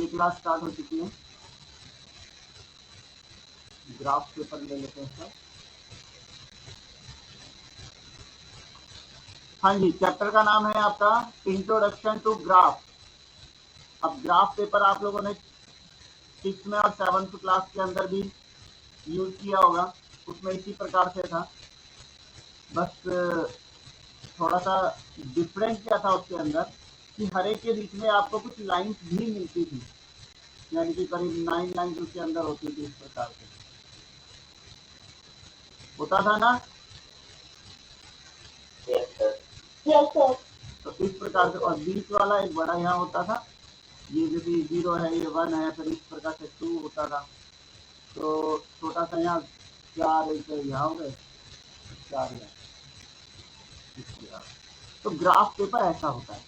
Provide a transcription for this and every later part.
ये class start हो चुकी है। ग्राफ पेपर ले लेते हैं सर। हाँ जी, चैप्टर का नाम है आपका इंट्रोडक्शन टू ग्राफ। अब ग्राफ पेपर आप लोगों ने 6th में और 7th क्लास के अंदर भी यूज किया होगा, उसमें इसी प्रकार से था। बस थोड़ा सा डिफरेंस क्या था उसके अंदर कि हर एक के बीच में आपको कुछ लाइंस भी मिलती थी, यानी कि करीब 9 लाइंस उसके अंदर होती थी। इस प्रकार से होता था ना? Yes sir. तो इस प्रकार से, और बीच वाला एक बड़ा यहाँ होता था, ये जैसे 0 है, ये 1 है, फिर इस प्रकार से 2 होता था। तो छोटा सा यहाँ 4 यहाँ हो गए, 4 यहाँ। तो ग्राफ पेपर ऐसा होता है।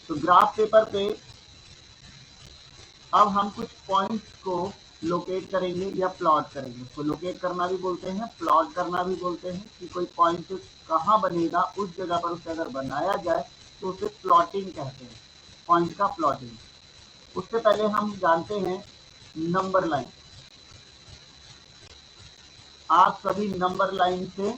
तो ग्राफ पेपर पे अब हम कुछ पॉइंट्स को लोकेट करेंगे या प्लॉट करेंगे। तो लोकेट करना भी बोलते हैं, प्लॉट करना भी बोलते हैं कि कोई पॉइंट कहाँ बनेगा, उस जगह पर उसे अगर बनाया जाए तो उसे प्लॉटिंग कहते हैं, पॉइंट का प्लॉटिंग। उससे पहले हम जानते हैं नंबर लाइन। आप सभी नंबर लाइन से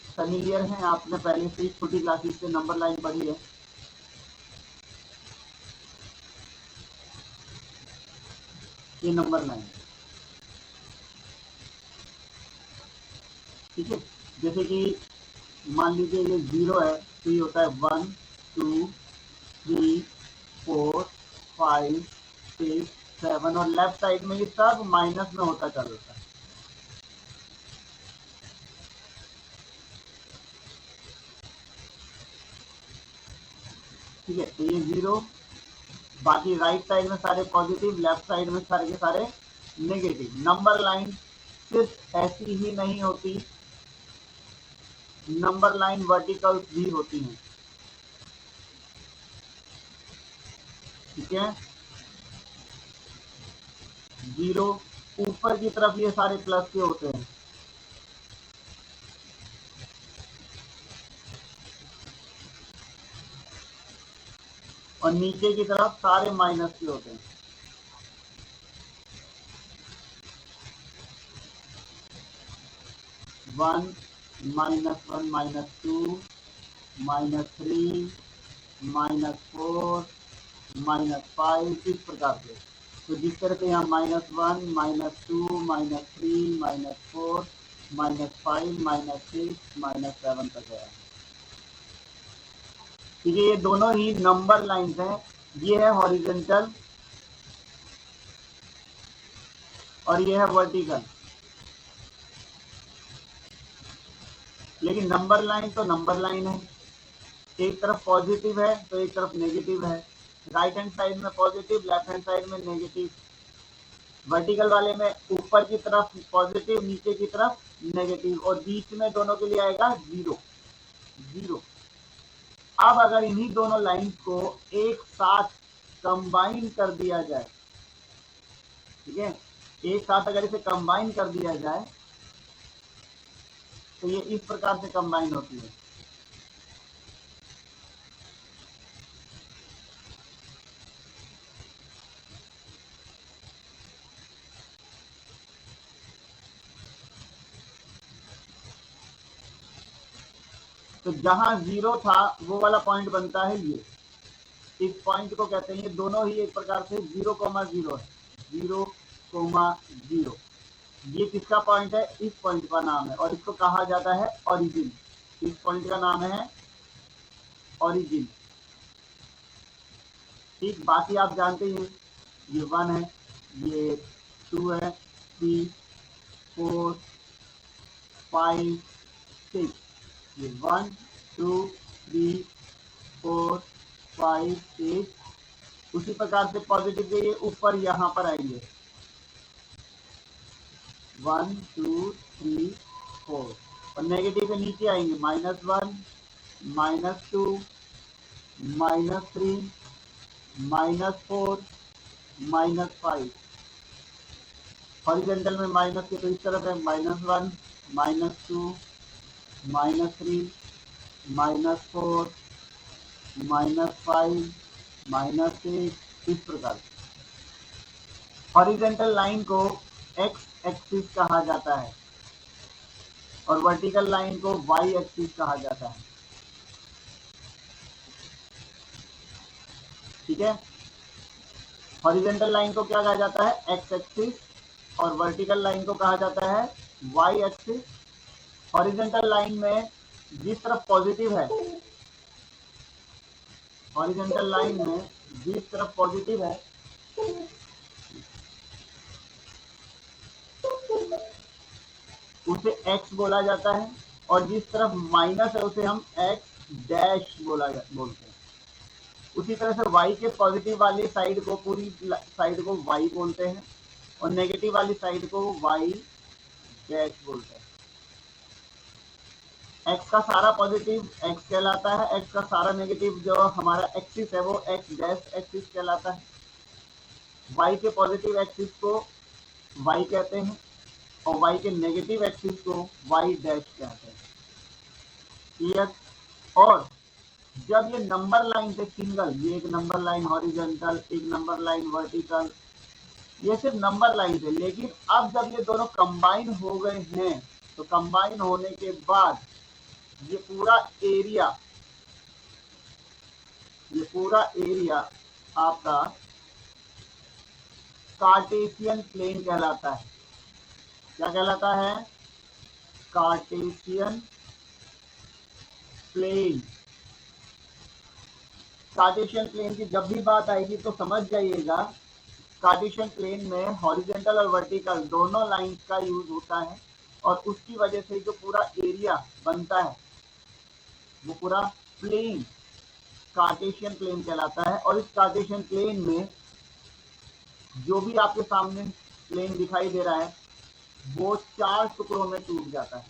फेमिलियर हैं, आपने पहले से छोटी क्लासेस से नंबर लाइन पढ़ी है। ये नंबर लाइन, ठीक है। जैसे कि मान लीजिए ये 0 है, तो ये होता है 1 2 3 4 5 6 7, और लेफ्ट साइड में ये सब माइनस में होता चल रहा है। ठीक है, तो ये 0, बाकी राइट साइड में सारे पॉजिटिव, लेफ्ट साइड में सारे के सारे नेगेटिव। नंबर लाइन सिर्फ ऐसी ही नहीं होती, नंबर लाइन वर्टिकल भी होती हैं, ठीक है। 0 ऊपर की तरफ ये सारे प्लस के होते हैं, और नीचे की तरफ सारे माइनस के होते हैं। -1 -1 -2 -3 -4 -5, इस प्रकार से। तो जिस तरह से यहाँ -1 -2 -3 -4 -5 -6 -7 तक है, ठीक है। ये दोनों ही नंबर लाइंस हैं। ये है हॉरिजॉन्टल और ये है वर्टिकल। लेकिन नंबर लाइन तो नंबर लाइन है, एक तरफ पॉजिटिव है तो एक तरफ नेगेटिव है। राइट हैंड साइड में पॉजिटिव, लेफ्ट हैंड साइड में नेगेटिव। वर्टिकल वाले में ऊपर की तरफ पॉजिटिव, नीचे की तरफ नेगेटिव, और बीच में दोनों के लिए आएगा 0 0। अब अगर इन्हीं दोनों लाइन को एक साथ कंबाइन कर दिया जाए, ठीक है, एक साथ अगर इसे कंबाइन कर दिया जाए तो ये इस प्रकार से कंबाइन होती है। तो जहां 0 था वो वाला पॉइंट बनता है ये, इस पॉइंट को कहते हैं, ये दोनों ही एक प्रकार से 0,0 है, 0,0। ये किसका पॉइंट है? इस पॉइंट का नाम है, और इसको कहा जाता है ओरिजिन। इस पॉइंट का नाम है ओरिजिन, ठीक। बाकी आप जानते हैं, ये 1 है, ये 2 है, 3 4 5 6, ये 1 2 3 4 5 6। उसी प्रकार से पॉजिटिव के ये ऊपर यहाँ पर आएंगे, 1 2 3 4, और नेगेटिव के नीचे आएंगे -1 -2 -3 -4 -5। हॉरिजॉन्टल में माइनस के तो इस तरफ है -1 -2 -3 -4 -5 -6 इस प्रकार। हॉरिजॉन्टल लाइन को एक्स एक्सिस कहा जाता है और वर्टिकल लाइन को वाई एक्सिस कहा जाता है। ठीक है, हॉरिजॉन्टल लाइन को क्या कहा जाता है? एक्स एक्सिस, और वर्टिकल लाइन को कहा जाता है वाई एक्सिस। हॉरिजॉन्टल लाइन में जिस तरफ पॉजिटिव है, हॉरिजॉन्टल लाइन में जिस तरफ पॉजिटिव है उसे एक्स बोला जाता है, और जिस तरफ माइनस है उसे हम एक्स डैश बोलते हैं। उसी तरह से y के पॉजिटिव वाली साइड को, पूरी साइड को y बोलते हैं, और नेगेटिव वाली साइड को y डैश बोलते हैं। x का सारा पॉजिटिव x कहलाता है, x का सारा नेगेटिव जो हमारा एक्सिस है वो x डैश एक्सिस कहलाता है। y के पॉजिटिव एक्सिस को y कहते हैं और y के नेगेटिव एक्सिस को y डैश कहते हैं। क्लियर? और जब ये नंबर लाइन थे सिंगल, ये एक नंबर लाइन हॉरिजॉन्टल, एक नंबर लाइन वर्टिकल, ये सिर्फ नंबर लाइन थे, लेकिन अब जब ये दोनों कंबाइन हो गए हैं तो कंबाइन होने के बाद ये पूरा एरिया आपका कार्टेशियन प्लेन कहलाता है। क्या कहलाता है? Cartesian plane. कार्टेशियन प्लेन की जब भी बात आएगी तो समझ जाइएगा, कार्टेशियन प्लेन में हॉरिजॉन्टल और वर्टिकल दोनों लाइंस का यूज होता है, और उसकी वजह से जो पूरा एरिया बनता है वो पूरा प्लेन कार्टेशियन प्लेन कहलाता है। और इस कार्टेशियन प्लेन में जो भी आपके सामने प्लेन दिखाई दे रहा है वो 4 टुकड़ों में टूट जाता है।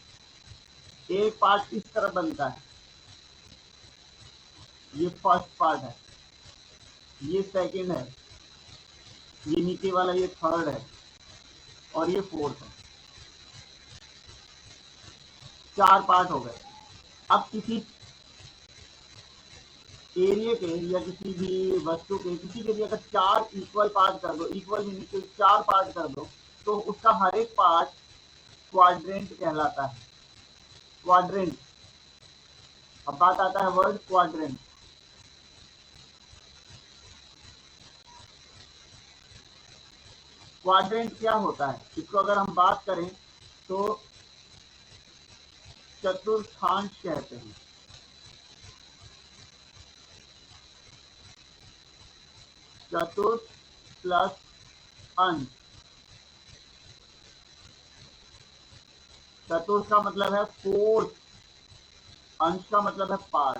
एक पार्ट इस तरह बनता है, ये फर्स्ट पार्ट है, ये सेकंड है, ये नीचे वाला ये थर्ड है, और ये फोर्थ है। 4 पार्ट हो गए। अब किसी एरिया के या किसी भी वस्तु के, किसी के भी अगर 4 इक्वल पार्ट कर दो, इक्वल मीनिंग से 4 पार्ट कर दो, तो उसका हर एक पार्ट क्वाड्रेंट कहलाता है। क्वाड्रेंट, अब बात आता है वर्ड क्वाड्रेंट। क्वाड्रेंट क्या होता है? इसको अगर हम बात करें तो चतुर्थांश कहते हैं। चतुर्थ प्लस अंश। चतुर्थ का मतलब है फोर्थ, अंश का मतलब है पार्ट,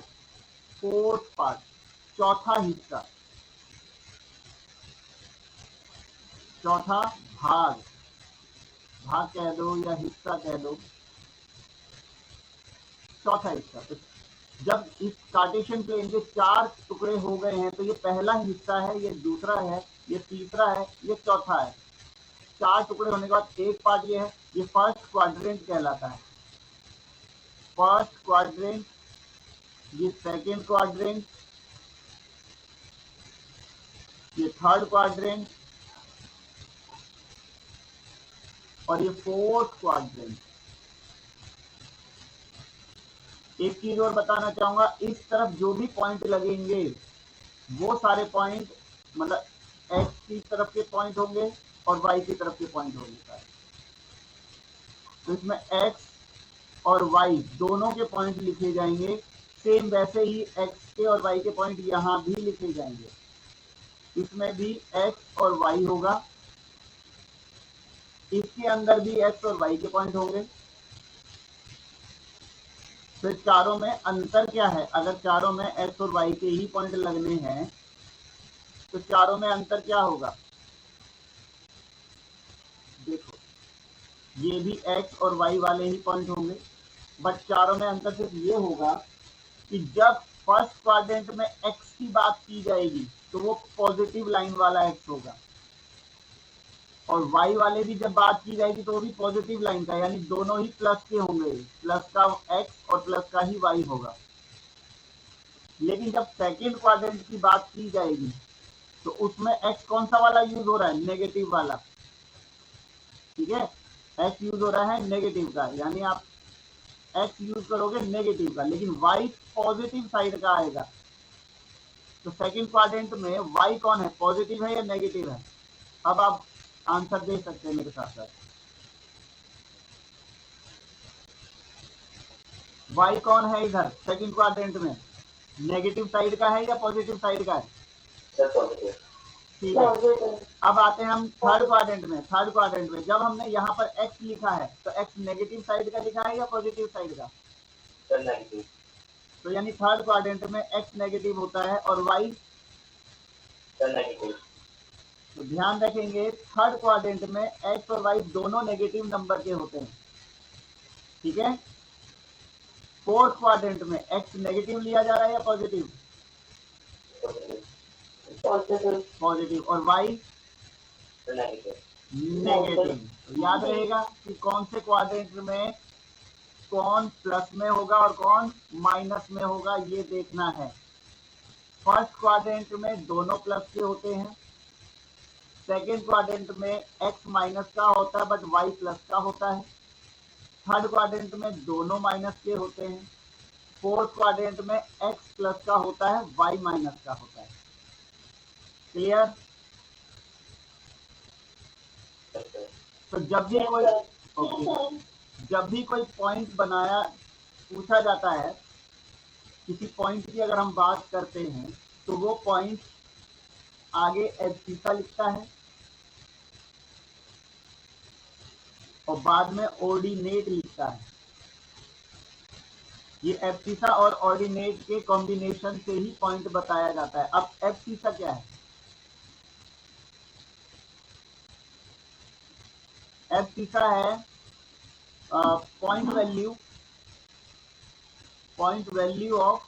फोर्थ पार्ट, चौथा हिस्सा, चौथा भाग, भाग कह दो या हिस्सा कह दो, चौथा हिस्सा। तो जब इस कार्टेशियन प्लेन के 4 टुकड़े हो गए हैं तो ये पहला हिस्सा है, ये दूसरा है, ये तीसरा है, ये चौथा है। 4 टुकड़े होने के बाद एक पार्ट ये है, ये फर्स्ट क्वाड्रेंट कहलाता है। फर्स्ट क्वाड्रेंट, ये सेकेंड क्वाड्रेंट, ये थर्ड क्वाड्रेंट, और ये फोर्थ क्वाड्रेंट। एक चीज और बताना चाहूंगा, इस तरफ जो भी पॉइंट लगेंगे वो सारे पॉइंट मतलब एक्स की तरफ के पॉइंट होंगे और वाई की तरफ के पॉइंट होंगे। तो इसमें एक्स और वाई दोनों के पॉइंट लिखे जाएंगे। सेम वैसे ही एक्स के और वाई के पॉइंट यहाँ भी लिखे जाएंगे। इसमें भी एक्स और वाई होगा, इसके अंदर भी एक्स और वाई के पॉइंट होंगे। फिर चारों में अंतर क्या है? अगर चारों में एक्स और वाई के ही पॉइंट लगने हैं तो चारों में अंतर क्या होगा? देखो, ये भी एक्स और वाई वाले ही पॉइंट होंगे, बट चारों में अंतर सिर्फ ये होगा कि जब फर्स्ट क्वाड्रेंट में एक्स की बात की जाएगी तो वो पॉजिटिव लाइन वाला एक्स होगा, और वाई वाले भी जब बात की जाएगी तो वो भी पॉजिटिव लाइन का, यानी दोनों ही प्लस के होंगे, प्लस का एक्स और प्लस का ही वाई होगा। लेकिन जब सेकंड क्वाड्रेंट की बात की जाएगी तो उसमें x कौन सा वाला यूज हो रहा है, नेगेटिव वाला, ठीक है, x यूज हो रहा है नेगेटिव का, यानी आप x यूज करोगे नेगेटिव का, लेकिन y पॉजिटिव साइड का आएगा। तो सेकंड क्वाड्रेंट में y कौन है, पॉजिटिव है या नेगेटिव है? अब आप आंसर दे सकते हैं मेरे साथ साथ। y कौन है इधर सेकंड क्वाड्रेंट में, नेगेटिव साइड का है या पॉजिटिव साइड का है? ठीक है, अब आते हैं हम थर्ड क्वाड्रेंट में। थर्ड क्वाड्रेंट में जब हमने यहाँ पर x लिखा है तो x नेगेटिव साइड का लिखा है या पॉजिटिव साइड का? तो यानी थर्ड क्वाड्रेंट में x नेगेटिव होता है और y नेगेटिव। तो ध्यान रखेंगे थर्ड क्वाड्रेंट में x और y दोनों नेगेटिव नंबर के होते हैं, ठीक है। फोर्थ क्वाड्रेंट में x नेगेटिव लिया जा रहा है या पॉजिटिव? पॉजिटिव। और y नेगेटिव। तो याद रहेगा कि कौन से क्वाड्रेंट में कौन प्लस में होगा और कौन माइनस में होगा, ये देखना है। फर्स्ट क्वाड्रेंट में दोनों प्लस के होते हैं, सेकेंड क्वाड्रेंट में x माइनस का होता है बट y प्लस का होता है, थर्ड क्वाड्रेंट में दोनों माइनस के होते हैं, फोर्थ क्वाड्रेंट में x प्लस का होता है, y माइनस का होता है। क्लियर? तो जब भी कोई पॉइंट बनाया पूछा जाता है, किसी पॉइंट की अगर हम बात करते हैं तो वो पॉइंट आगे एब्सिसा लिखता है और बाद में ऑर्डिनेट लिखता है। ये एब्सिसा और ऑर्डिनेट के कॉम्बिनेशन से ही पॉइंट बताया जाता है। अब एब्सिसा क्या है? एब्सिसा है point value of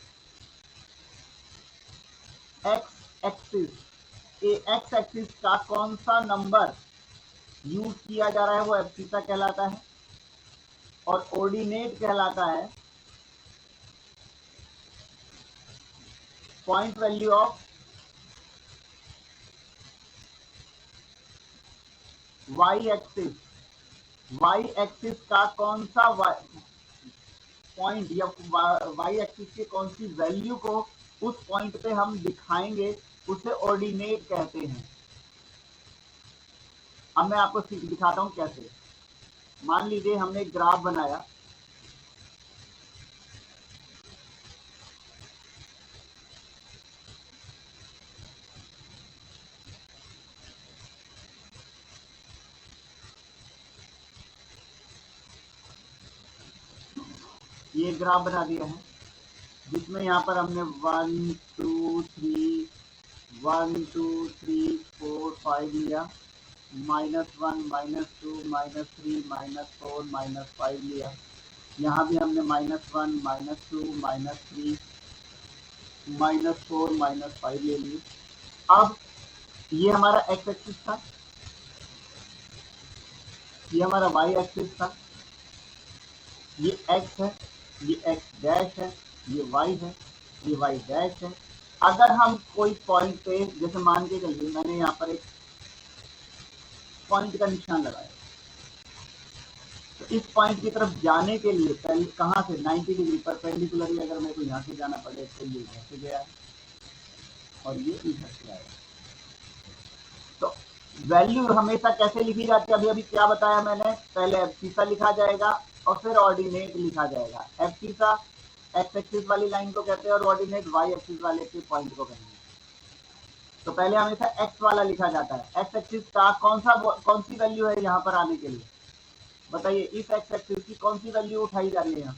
x axis. X axis का कौन सा नंबर यूज किया जा रहा है वो एब्सिसा कहलाता है, और ऑर्डिनेट कहलाता है point value of Y axis. Y axis का कौन सा पॉइंट या वाई एक्सिस की कौन सी वैल्यू को उस पॉइंट पे हम दिखाएंगे, उसे ऑर्डिनेट कहते हैं। अब मैं आपको दिखाता हूं कैसे। मान लीजिए हमने एक ग्राफ बनाया, ये ग्राफ बना दिया है जिसमें यहाँ पर हमने 1 2 3 4 5 लिया, -1 -2 -3 -4 -5 लिया। यहाँ भी हमने -1 -2 -3 -4 -5 ले लिए। अब ये हमारा x एक्सिस था, ये हमारा y एक्सिस था, ये x है, ये x डैश है, ये y है, ये y डैश है। अगर हम कोई पॉइंट पे, जैसे मान के चलिए मैंने यहाँ पर एक पॉइंट का निशान लगाया, तो इस पॉइंट की तरफ जाने के लिए पहले कहाँ से 90 डिग्री परपेंडिकुलरली अगर मेरे को यहाँ से जाना पड़े तो ये इधर से गया और ये इधर से आया। तो वैल्यू हमेशा कैसे लिखी जाती है, अभी अभी क्या बताया मैंने, पहले एब्सिसा लिखा जाएगा और फिर ऑर्डिनेट लिखा जाएगा। एब्सिसा एक्स एक्सिस वाली लाइन को कहते हैं और ऑर्डिनेट वाई एक्सिस वाले के पॉइंट को कहते हैं। तो पहले हमेशा एक्स वाला लिखा जाता है। एक्स एक्सिस का कौन सी वैल्यू है यहाँ पर आने के लिए, बताइए। इस एक्स एक्सिस की कौन सी वैल्यू उठाई जा रही है यहाँ,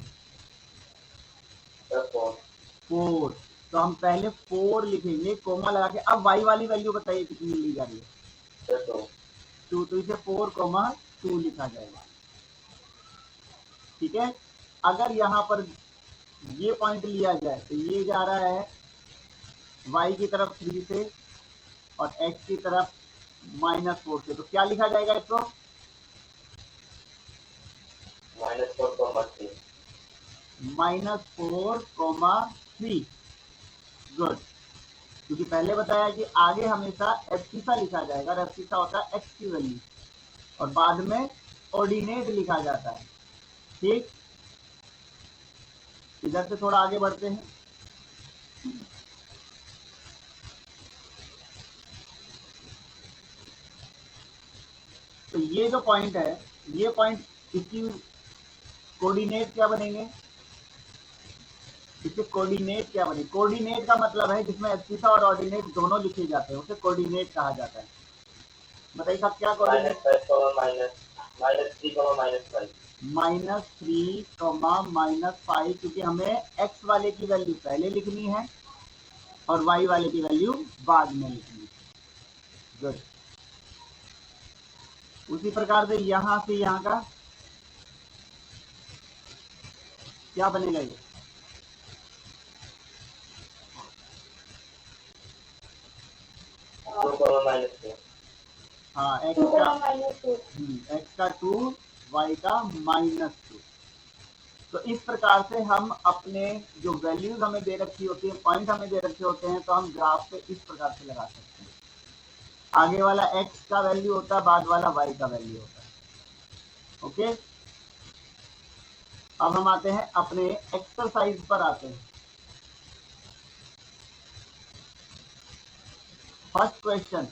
4। तो हम पहले 4 लिखेंगे कोमा लगा के। अब वाई वाली वैल्यू बताइए कितनी ली जा रही है, 2। तो इसे 4,2 लिखा जाएगा, ठीक है। अगर यहाँ पर ये पॉइंट लिया जाए तो ये जा रहा है y की तरफ 3 से और x की तरफ -4 से, तो क्या लिखा जाएगा इसको, -4,3। गुड, क्योंकि पहले बताया कि आगे हमेशा एब्सिसा लिखा जाएगा और एब्सिसा होता है एक्स की वैल्यू और बाद में ऑर्डिनेट लिखा जाता है। ठीक, इधर से थोड़ा आगे बढ़ते हैं। तो ये जो पॉइंट है, ये पॉइंट इसकी कोऑर्डिनेट क्या बनेंगे, इसके कोऑर्डिनेट क्या बने? कोऑर्डिनेट का मतलब है जिसमें एब्सिसा और ऑर्डिनेट दोनों लिखे जाते हैं, उसे कोऑर्डिनेट कहा जाता है। बताइए साहब क्या कोऑर्डिनेट? -3, क्योंकि हमें x वाले की वैल्यू पहले लिखनी है और y वाले की वैल्यू बाद में लिखनी है। गुड, उसी प्रकार से यहां से यहां का क्या बनेगा? ये हाँ, x का 2, y का -2। तो इस प्रकार से हम अपने जो वैल्यूज हमें दे रखी होती है, पॉइंट हमें दे रखे होते हैं, तो हम ग्राफ पे इस प्रकार से लगा सकते हैं। आगे वाला x का वैल्यू होता है, बाद वाला y का वैल्यू होता है। ओके, अब हम आते हैं अपने एक्सरसाइज पर आते हैं। फर्स्ट क्वेश्चन,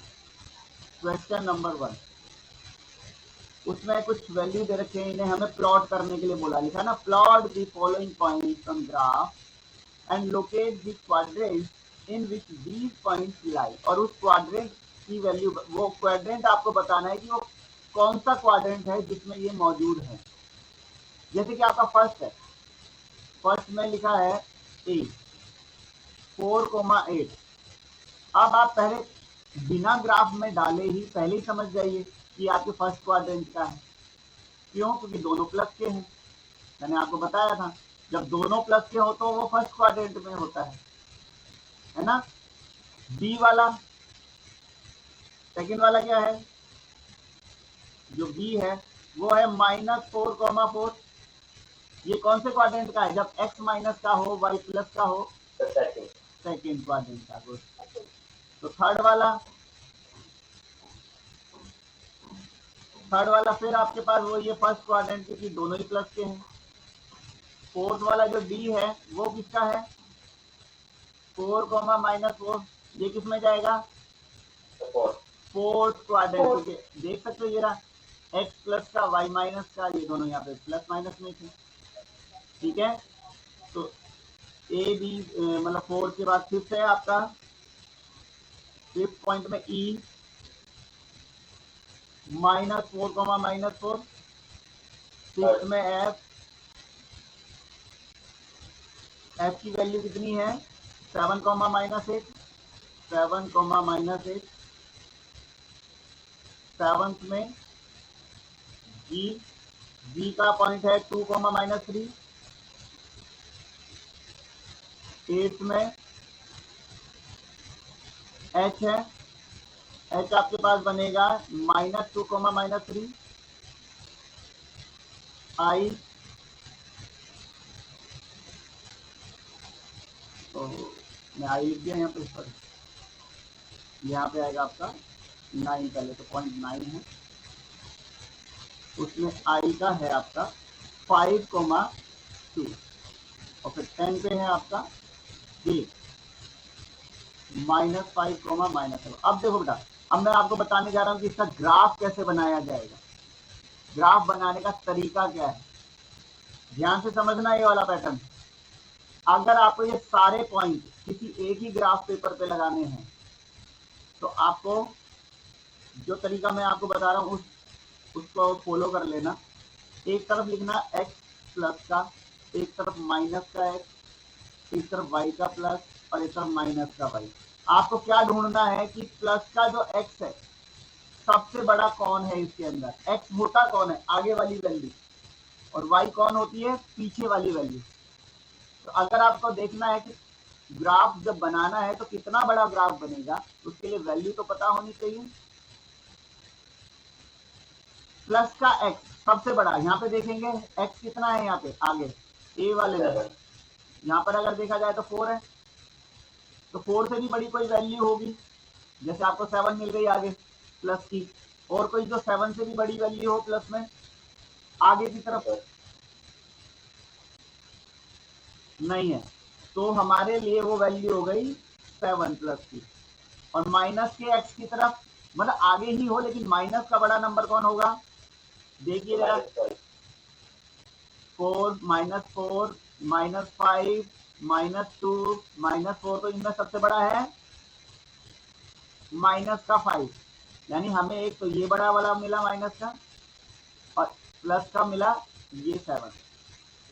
क्वेश्चन नंबर 1, उसमें कुछ वैल्यू दे रखे हैं, इन्हें हमें प्लॉट करने के लिए बोला, लिखा ना, plot the following points on graph and locate the quadrant in which these points लाई। और उस क्वाड्रेंट की वैल्यू, वो क्वाड्रेंट आपको बताना है कि वो कौन सा क्वाड्रेंट है जिसमें ये मौजूद है। जैसे कि आपका फर्स्ट है, फर्स्ट में लिखा है 8, 4,8। अब आप पहले बिना ग्राफ में डाले ही पहले ही समझ जाइए कि आपके फर्स्ट क्वाड्रेंट का है। क्यों? क्योंकि दोनों प्लस के हैं। मैंने आपको बताया था जब दोनों प्लस के हो तो वो फर्स्ट क्वाड्रेंट में होता है ना। बी वाला, सेकंड वाला क्या है? जो बी है वो है -4,4। ये कौन से क्वाड्रेंट का है? जब x माइनस का हो, y प्लस का हो, सेकंड क्वाड्रेंट का। तो थर्ड वाला फिर आपके पास वो ये फर्स्ट क्वाड्रेंट, क्योंकि दोनों ही प्लस के हैं। फोर्थ वाला जो डी है वो किसका है? 4,-4। ये किस में जाएगा? Fourth quadrant. देख सकते हो ये रहा x प्लस का, y माइनस का, ये दोनों यहाँ पे प्लस माइनस में थे। ठीक है, तो ए बी मतलब 4 के बाद फिफ्थ है आपका, फिफ्थ पॉइंट में E -4,-4। सिक्स में F की वैल्यू कितनी है? 7,-8। 7,-8। सेवंथ में G का पॉइंट है 2,-3। 8th में H है, H आपके पास बनेगा -2,-3। I तो मैं I लिख दिया यहाँ पे, यहाँ पे आएगा आपका 9, पहले तो 0.9 है, उसमें I का है आपका 5,2 और फिर 10 पे है आपका J -5,-7। अब देखो बेटा, अब मैं आपको बताने जा रहा हूँ कि इसका ग्राफ कैसे बनाया जाएगा। ग्राफ बनाने का तरीका क्या है, ध्यान से समझना ये वाला पैटर्न। अगर आपको ये सारे पॉइंट किसी एक ही ग्राफ पेपर पे लगाने हैं तो आपको जो तरीका मैं आपको बता रहा हूँ उसको फॉलो कर लेना। एक तरफ लिखना x प्लस का, एक तरफ माइनस का x, एक तरफ y का प्लस और एक तरफ माइनस का y। आपको क्या ढूंढना है कि प्लस का जो x है सबसे बड़ा कौन है इसके अंदर, x मोटा कौन है, आगे वाली वैल्यू, और y कौन होती है, पीछे वाली वैल्यू। तो अगर आपको देखना है कि ग्राफ जब बनाना है तो कितना बड़ा ग्राफ बनेगा, उसके लिए वैल्यू तो पता होनी चाहिए। प्लस का x सबसे बड़ा, यहाँ पे देखेंगे x कितना है, यहाँ पे आगे ए वाले में, यहाँ पर अगर देखा जाए तो 4 है। तो 4 से भी बड़ी कोई वैल्यू होगी, जैसे आपको 7 मिल गई आगे प्लस की, और कोई जो 7 से भी बड़ी वैल्यू हो प्लस में आगे की तरफ नहीं है, तो हमारे लिए वो वैल्यू हो गई 7 प्लस की। और माइनस के एक्स की तरफ मतलब आगे ही हो, लेकिन माइनस का बड़ा नंबर कौन होगा, देखिए जरा, 4 -4 -5 -2 -4, तो इनमें सबसे बड़ा है माइनस का 5, यानी हमें एक तो ये बड़ा वाला मिला माइनस का, और प्लस का मिला ये 7,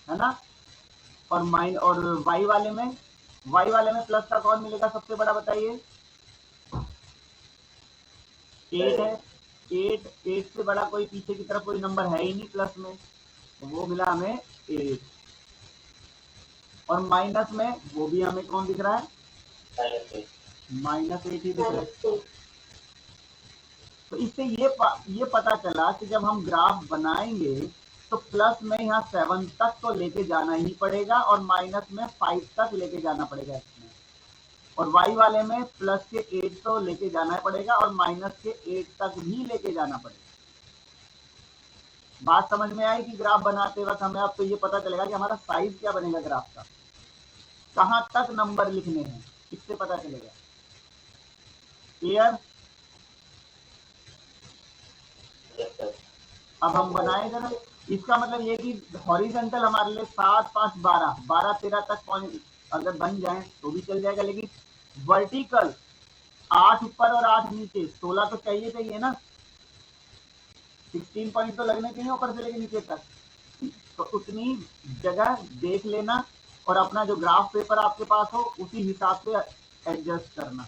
है ना। और वाई वाले में प्लस का कौन मिलेगा सबसे बड़ा, बताइए। 8 है, 8 से बड़ा कोई पीछे की तरफ कोई नंबर है ही नहीं प्लस में, तो वो मिला हमें 8। और माइनस में वो भी हमें कौन दिख रहा है, -8 ही दिख रहा है। तो इससे ये पता चला कि जब हम ग्राफ बनाएंगे तो प्लस में यहाँ 7 तक तो लेके जाना ही पड़ेगा, और माइनस में 5 तक लेके जाना पड़ेगा इसमें, और वाई वाले में प्लस के 8 तो लेके जाना पड़ेगा, और माइनस के 8 तक भी लेके जाना पड़ेगा। बात समझ में आई कि ग्राफ बनाते वक्त हमें अब तो ये पता चलेगा कि हमारा साइज क्या बनेगा ग्राफ का, कहां तक नंबर लिखने हैं, इससे पता चलेगा। क्लियर। अब हम बनाए जरा, इसका मतलब ये कि हॉरिजॉन्टल हमारे लिए 7 5 12 12 13 तक पॉइंट अगर बन जाए तो भी चल जाएगा, लेकिन वर्टिकल 8 ऊपर और 8 नीचे 16 तो चाहिए ना, 16 पॉइंट तो लगने चाहिए ऊपर से लेके नीचे तक, तो उतनी जगह देख लेना, और अपना जो ग्राफ पेपर आपके पास हो उसी हिसाब से एडजस्ट करना।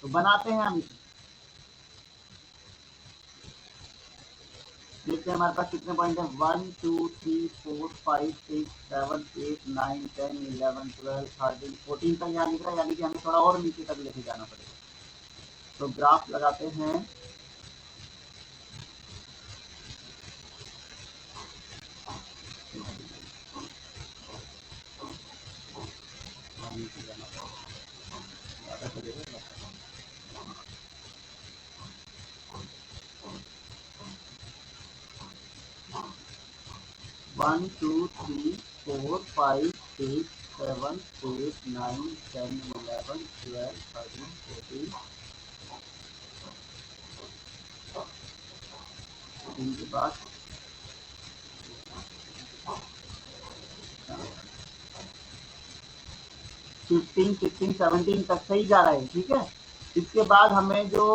तो बनाते हैं हम इसे, देखते हैं हमारे पास कितने पॉइंट है। 1 2 3 4 5 6 7 8 9 10 11 12 13 14 तक यहाँ लिख रहा है, यानी कि हमें थोड़ा और नीचे तक लेके जाना पड़ेगा। तो ग्राफ लगाते हैं, वन टू थ्री 4 5 6 7 8 9 10 11 12 13 14 के बाद 15 16 17 तक सही जा रहा है, ठीक है। इसके बाद हमें जो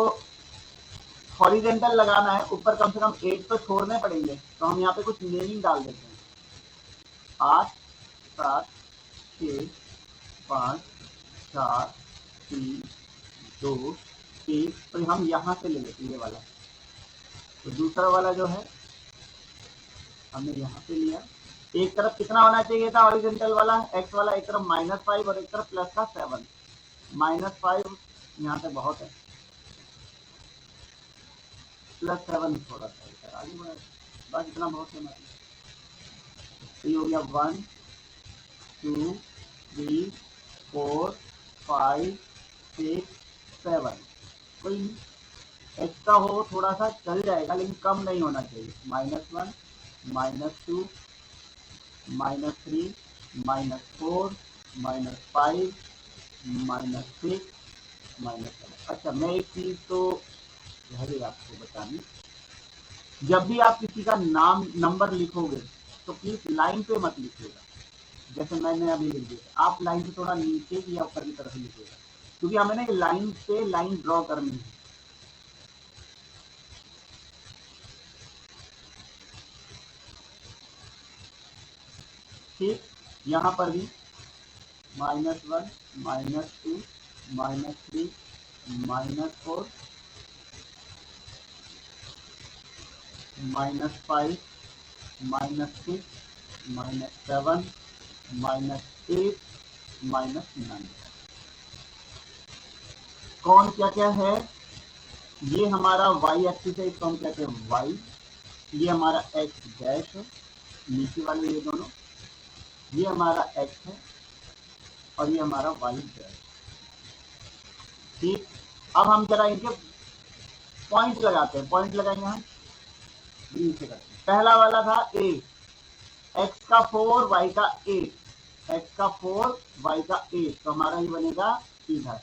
हॉरिजॉन्टल लगाना है ऊपर कम से कम 8 तो छोड़ने पड़ेंगे, तो हम यहाँ पे कुछ नेमिंग डाल देते हैं। 8 7 6 5 4 3 2 1, तो हम यहाँ से ले लेते हैं ये वाला, तो दूसरा वाला जो है हमने यहाँ से लिया। एक तरफ कितना होना चाहिए था हॉरिजॉन्टल वाला, एक्स वाला, एक तरफ -5 और एक तरफ प्लस का 7, -5 यहाँ पे बहुत है, +7 थोड़ा सा आगे बढ़ा, बस इतना बहुत है। तो ये हो गया 1 2 3 4 5 6 7, कोई एक्स्ट्रा हो थोड़ा सा चल जाएगा, लेकिन कम नहीं होना चाहिए। -1 -2 -3 -4 -5 -6 -7। अच्छा, मैं एक चीज तो रह गई आपको बतानी, जब भी आप किसी का नाम नंबर लिखोगे तो प्लीज लाइन पे मत लिखिएगा, जैसे मैंने अभी लिख दिया, आप लाइन से थोड़ा नीचे या ऊपर की तरफ लिखिएगा, क्योंकि हमें ना लाइन पे लाइन ड्रॉ करनी है। ठीक, यहाँ पर भी -1 -2 -3 -4 -6 -5 -6 -7 -8 -9, कौन क्या क्या है, ये हमारा y एक्सिस है, इसको हम कहते हैं y, ये हमारा x डैश है, नीचे वाले ये दोनों, ये हमारा x है, और ये हमारा y डैश। ठीक, अब हम जरा इनके पॉइंट लगाते हैं, पॉइंट लगाएंगे हम ग्रीन से करते हैं। पहला वाला था ए, एक्स का 4 वाई का 8, एक्स का 4 वाई का 8, तो हमारा ये बनेगा इधर,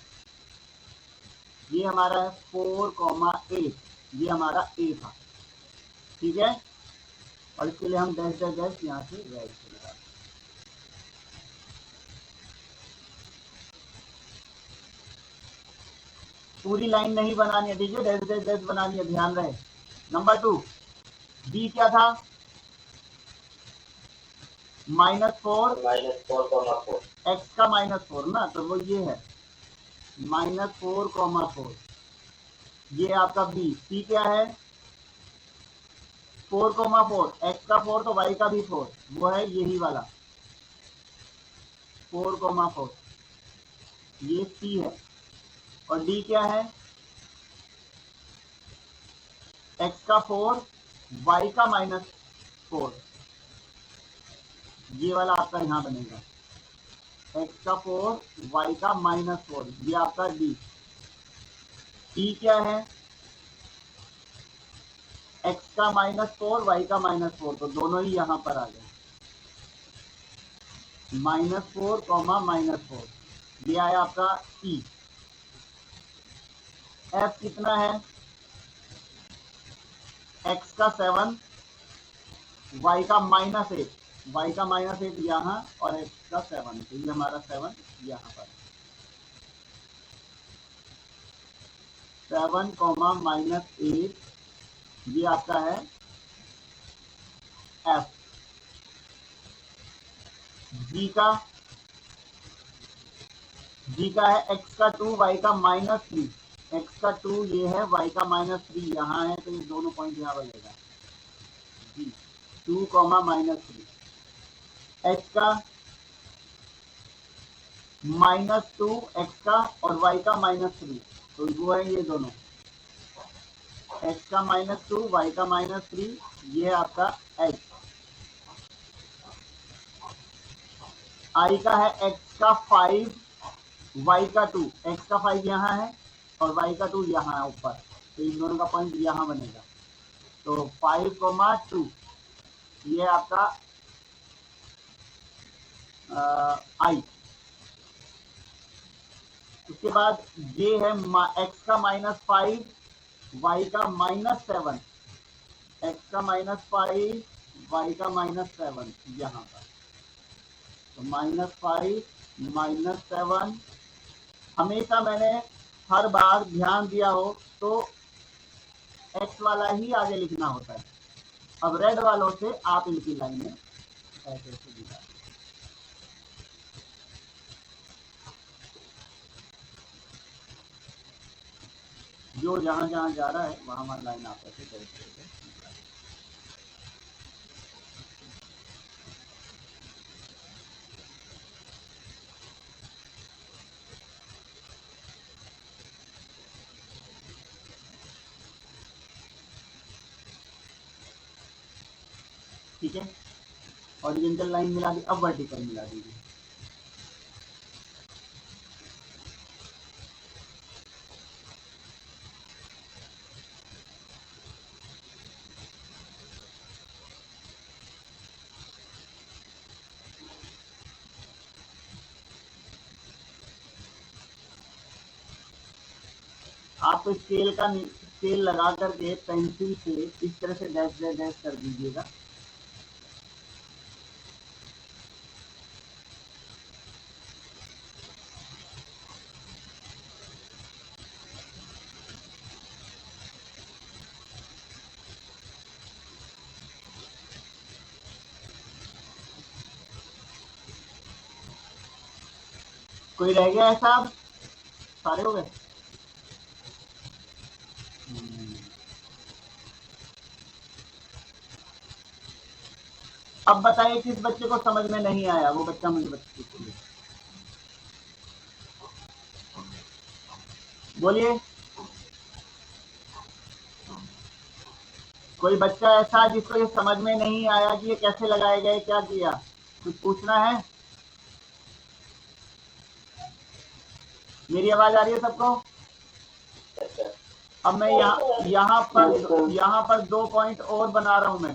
ये हमारा है 4,8, ये हमारा ए था, ठीक है। और इसके लिए हम डैश डैश डैश यहाँ से रेड से लगा, पूरी लाइन नहीं बनानी है, ठीक है, डैश डैश डैश बनानी है, ध्यान रहे। नंबर 2, बी क्या था, -4 एक्स का -4 ना, तो वो ये है -4,4, ये आपका बी। सी क्या है, 4,4, एक्स का 4 तो वाई का भी 4, वो है यही वाला 4,4, ये सी है। और डी क्या है, एक्स का 4 वाई का -4, ये वाला आपका यहाँ बनेगा, एक्स का 4 वाई का -4, ये आपका डी। ई क्या है, एक्स का -4 वाई का -4, तो दोनों ही यहाँ पर आ गए, -4, -4, ये आया आपका ई। एफ कितना है, एक्स का 7 वाई का -8, वाई का -8 यहाँ, और एक्स का 7, तो ये हमारा 7 यहाँ पर, 7, -8, ये आपका है एफ। जी का है एक्स का 2 वाई का -3, एक्स का 2 ये है, वाई का -3 यहाँ है, तो ये दोनों पॉइंट यहाँ बनेगा जी, 2, -3। एक्स का -2 एक्स का और वाई का -3, तो वो है ये दोनों, एक्स का -2 वाई का -3, ये है आपका एक्स। आई का है एक्स का 5 वाई का 2, एक्स का 5 यहाँ है और वाई का 2 यहाँ है ऊपर, तो इन दोनों का पॉइंट यहाँ बनेगा, तो 5,2, ये आपका आई। उसके बाद ये है एक्स का -5 वाई का -7, एक्स का -5 वाई का -7 यहाँ पर, तो -5 -7, हमेशा मैंने हर बार ध्यान दिया हो तो एक्स वाला ही आगे लिखना होता है। अब रेड वालों से आप इनकी लाइन में ऐसे दिखा, जो जहां जहां जा रहा है वहां वहां लाइन आप ऐसे करते हैं, ठीक है। हॉरिजॉन्टल लाइन मिला दी, अब वर्टिकल मिला दीजिए, आप स्केल लगा करके पेंसिल से इस तरह से डैश डैश डैश कर दीजिएगा, कोई रह गया है साहब, सारे हो गए। अब बताइए किस बच्चे को समझ में नहीं आया, वो बच्चा मुझे बच्चे बोलिए। कोई बच्चा ऐसा जिसको ये समझ में नहीं आया कि ये कैसे लगाए गए, क्या किया, कुछ पूछना है? मेरी आवाज आ रही है सबको? अब मैं यहाँ पर 2 पॉइंट और बना रहा हूं मैं।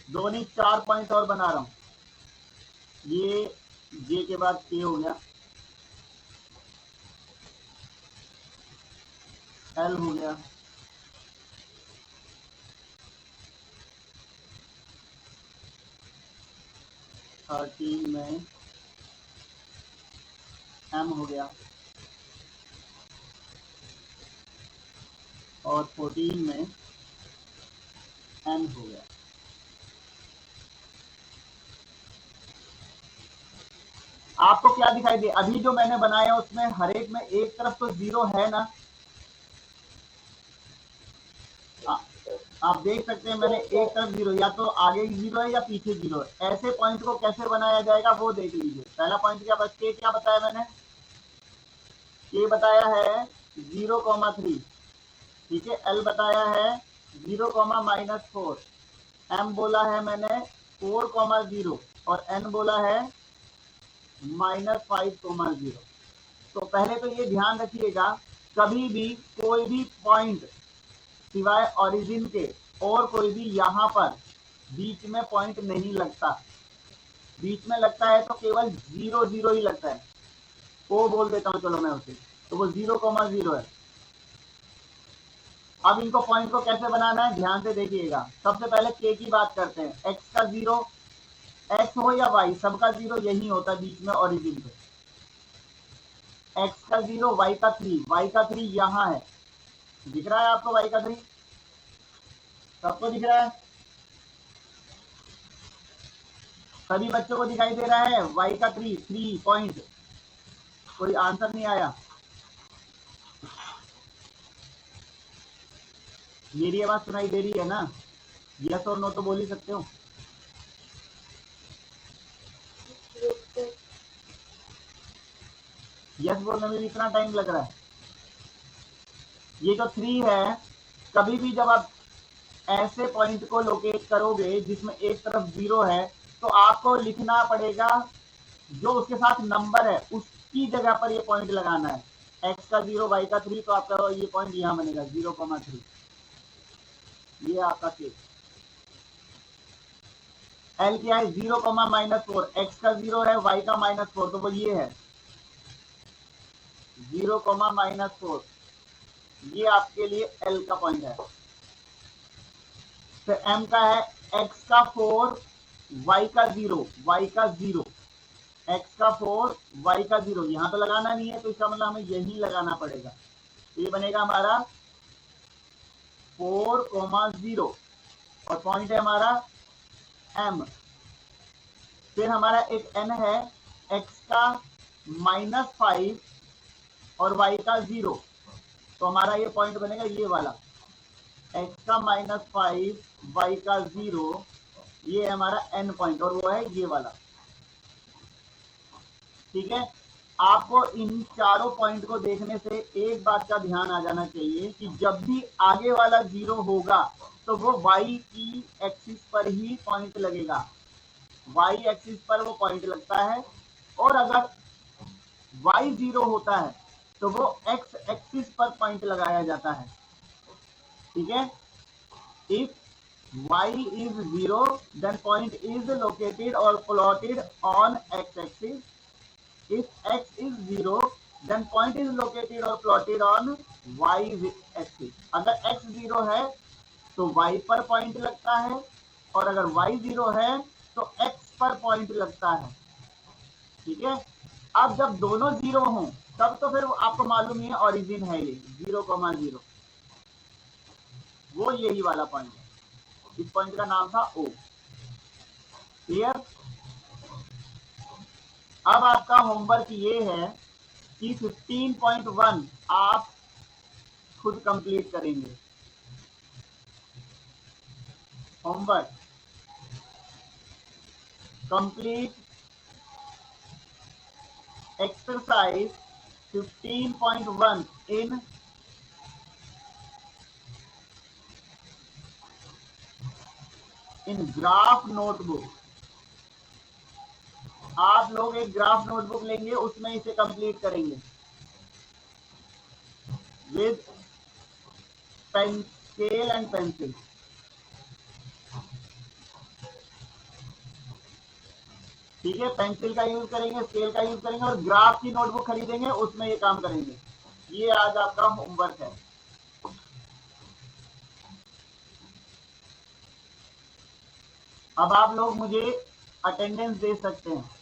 दो नहीं 4 पॉइंट और बना रहा हूं। ये जे के बाद के हो गया, एल हो गया, थर्टीन में एम हो गया और 14 में एन हो गया। आपको क्या दिखाई दे? अभी जो मैंने बनाया उसमें हर एक में एक तरफ तो 0 है ना? आप देख सकते हैं मैंने एक तरफ 0, या तो आगे 0 है या पीछे 0 है। ऐसे पॉइंट को कैसे बनाया जाएगा वो देख लीजिए। पहला पॉइंट क्या बताया मैंने? के बताया है 0,3, ठीक है। एल बताया है 0,-4, एम बोला है मैंने 4,0 और एन बोला है -5,0। तो पहले तो ये ध्यान रखिएगा, कभी भी कोई भी पॉइंट सिवाय ओरिजिन के और कोई भी यहाँ पर बीच में पॉइंट नहीं लगता। बीच में लगता है तो केवल 0, 0 ही लगता है। वो बोल देता हूँ चलो मैं उसे, तो वो 0,0 है। अब इनको पॉइंट को कैसे बनाना है ध्यान से देखिएगा। सबसे पहले के की बात करते हैं। एक्स का 0, एक्स हो या वाई, सबका 0 यही होता है बीच में ओरिजिन पे। एक्स का 0, वाई का 3, वाई का 3 यहाँ है। दिख रहा है आपको वाई का 3? सबको दिख रहा है? सभी बच्चों को दिखाई दे रहा है वाई का 3 पॉइंट? कोई आंसर नहीं आया? मेरी आवाज सुनाई दे रही है ना? यस और नो तो बोल ही सकते हो। यस बोलने में भी इतना टाइम लग रहा है? ये जो 3 है, कभी भी जब आप ऐसे पॉइंट को लोकेट करोगे जिसमें एक तरफ 0 है, तो आपको लिखना पड़ेगा जो उसके साथ नंबर है उसकी जगह पर ये पॉइंट लगाना है। एक्स का 0, वाई का 3, तो आपका ये पॉइंट यहाँ बनेगा 0,3। ये आपका केस। एल क्या है? 0,-4, एक्स का 0 है, वाई का -4, तो वो ये है 0,-4। ये आपके लिए एल का पॉइंट है। फिर एम का है एक्स का 4, वाई का 0, वाई का 0, एक्स का 4, वाई का 0। यहां तो लगाना नहीं है, तो इसका मतलब हमें यही लगाना पड़ेगा। ये बनेगा हमारा 4,0 और पॉइंट है हमारा एम। फिर हमारा एक एन है एक्स का -5 और वाई का 0, तो हमारा ये पॉइंट बनेगा ये वाला, एक्स का -5, वाई का 0, ये हमारा एन पॉइंट, और वो है ये वाला। ठीक है। आपको इन चारों पॉइंट को देखने से एक बात का ध्यान आ जाना चाहिए कि जब भी आगे वाला 0 होगा तो वो वाई की एक्सिस पर ही पॉइंट लगेगा। वाई एक्सिस पर वो पॉइंट लगता है, और अगर वाई 0 होता है तो वो एक्स एक्सिस पर पॉइंट लगाया जाता है। ठीक है। If y is 0, then point is located or plotted on x-axis. If x is 0, then point is located or plotted on y-axis. अगर x 0 है तो y पर पॉइंट लगता है, और अगर y 0 है तो x पर पॉइंट लगता है। ठीक है। अब जब दोनों 0 हों तब तो फिर आपको मालूम ही है ओरिजिन है ये 0,0, वो यही वाला पॉइंट है। इस पॉइंट का नाम था O। क्लियर? अब आपका होमवर्क ये है कि 15.1 आप खुद कंप्लीट करेंगे। होमवर्क कंप्लीट एक्सरसाइज 15.1 इन इन ग्राफ नोटबुक। आप लोग एक ग्राफ नोटबुक लेंगे, उसमें इसे कंप्लीट करेंगे with pen, scale and pencil. ठीक है, पेंसिल का यूज करेंगे, स्केल का यूज करेंगे और ग्राफ की नोटबुक खरीदेंगे, उसमें ये काम करेंगे। ये आज आपका होमवर्क है। अब आप लोग मुझे अटेंडेंस दे सकते हैं।